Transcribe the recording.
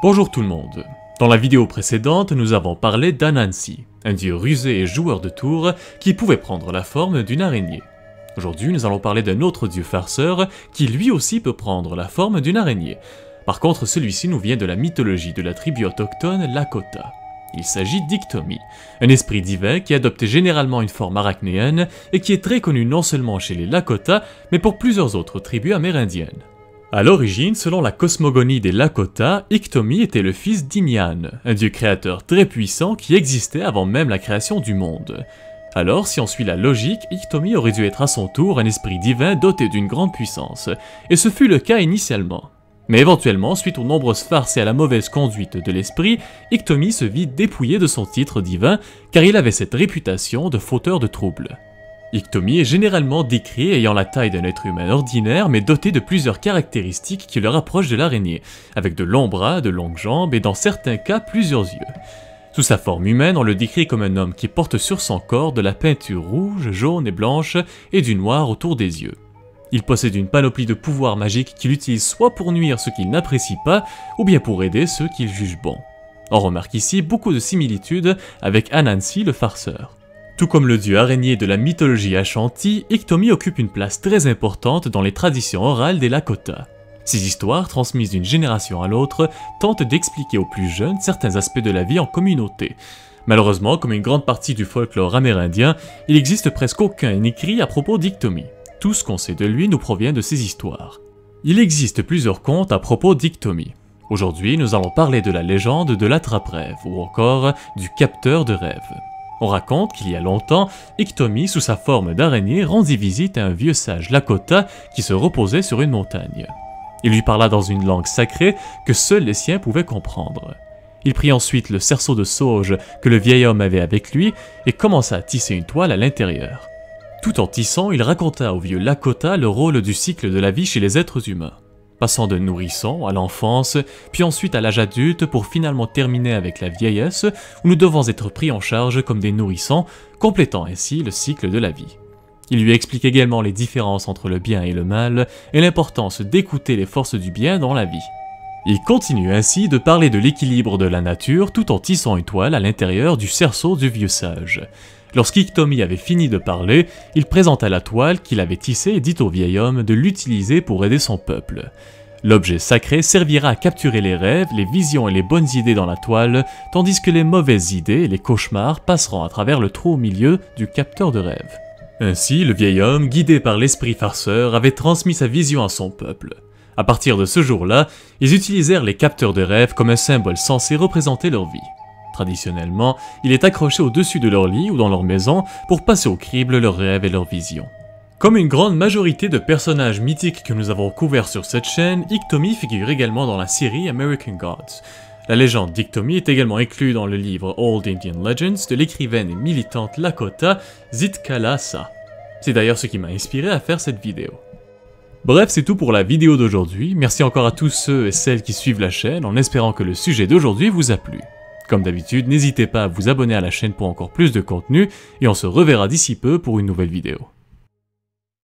Bonjour tout le monde. Dans la vidéo précédente, nous avons parlé d'Anansi, un dieu rusé et joueur de tours qui pouvait prendre la forme d'une araignée. Aujourd'hui, nous allons parler d'un autre dieu farceur qui lui aussi peut prendre la forme d'une araignée. Par contre, celui-ci nous vient de la mythologie de la tribu autochtone Lakota. Il s'agit d'Iktomi, un esprit divin qui adopte généralement une forme arachnéenne et qui est très connu non seulement chez les Lakota, mais pour plusieurs autres tribus amérindiennes. À l'origine, selon la cosmogonie des Lakota, Iktomi était le fils d'Inyan, un dieu créateur très puissant qui existait avant même la création du monde. Alors, si on suit la logique, Iktomi aurait dû être à son tour un esprit divin doté d'une grande puissance, et ce fut le cas initialement. Mais éventuellement, suite aux nombreuses farces et à la mauvaise conduite de l'esprit, Iktomi se vit dépouillé de son titre divin, car il avait cette réputation de fauteur de troubles. Iktomi est généralement décrit ayant la taille d'un être humain ordinaire, mais doté de plusieurs caractéristiques qui le rapprochent de l'araignée, avec de longs bras, de longues jambes et dans certains cas plusieurs yeux. Sous sa forme humaine, on le décrit comme un homme qui porte sur son corps de la peinture rouge, jaune et blanche et du noir autour des yeux. Il possède une panoplie de pouvoirs magiques qu'il utilise soit pour nuire ceux qu'il n'apprécie pas, ou bien pour aider ceux qu'il juge bons. On remarque ici beaucoup de similitudes avec Anansi le farceur. Tout comme le dieu araignée de la mythologie Ashanti, Iktomi occupe une place très importante dans les traditions orales des Lakota. Ces histoires, transmises d'une génération à l'autre, tentent d'expliquer aux plus jeunes certains aspects de la vie en communauté. Malheureusement, comme une grande partie du folklore amérindien, il existe presque aucun écrit à propos d'Iktomi. Tout ce qu'on sait de lui nous provient de ces histoires. Il existe plusieurs contes à propos d'Iktomi. Aujourd'hui, nous allons parler de la légende de l'attrape-rêve, ou encore du capteur de rêves. On raconte qu'il y a longtemps, Iktomi, sous sa forme d'araignée, rendit visite à un vieux sage Lakota qui se reposait sur une montagne. Il lui parla dans une langue sacrée que seuls les siens pouvaient comprendre. Il prit ensuite le cerceau de sauge que le vieil homme avait avec lui et commença à tisser une toile à l'intérieur. Tout en tissant, il raconta au vieux Lakota le rôle du cycle de la vie chez les êtres humains, passant de nourrisson à l'enfance, puis ensuite à l'âge adulte pour finalement terminer avec la vieillesse où nous devons être pris en charge comme des nourrissons, complétant ainsi le cycle de la vie. Il lui explique également les différences entre le bien et le mal et l'importance d'écouter les forces du bien dans la vie. Il continue ainsi de parler de l'équilibre de la nature tout en tissant une toile à l'intérieur du cerceau du vieux sage. Lorsqu'Iktomi avait fini de parler, il présenta la toile qu'il avait tissée et dit au vieil homme de l'utiliser pour aider son peuple. L'objet sacré servira à capturer les rêves, les visions et les bonnes idées dans la toile, tandis que les mauvaises idées et les cauchemars passeront à travers le trou au milieu du capteur de rêves. Ainsi, le vieil homme, guidé par l'esprit farceur, avait transmis sa vision à son peuple. À partir de ce jour-là, ils utilisèrent les capteurs de rêves comme un symbole censé représenter leur vie. Traditionnellement, il est accroché au-dessus de leur lit ou dans leur maison pour passer au crible leurs rêves et leurs visions. Comme une grande majorité de personnages mythiques que nous avons couverts sur cette chaîne, Iktomi figure également dans la série American Gods. La légende d'Iktomi est également inclue dans le livre Old Indian Legends de l'écrivaine et militante Lakota Sitka Lhasa. C'est d'ailleurs ce qui m'a inspiré à faire cette vidéo. Bref, c'est tout pour la vidéo d'aujourd'hui. Merci encore à tous ceux et celles qui suivent la chaîne en espérant que le sujet d'aujourd'hui vous a plu. Comme d'habitude, n'hésitez pas à vous abonner à la chaîne pour encore plus de contenu et on se reverra d'ici peu pour une nouvelle vidéo.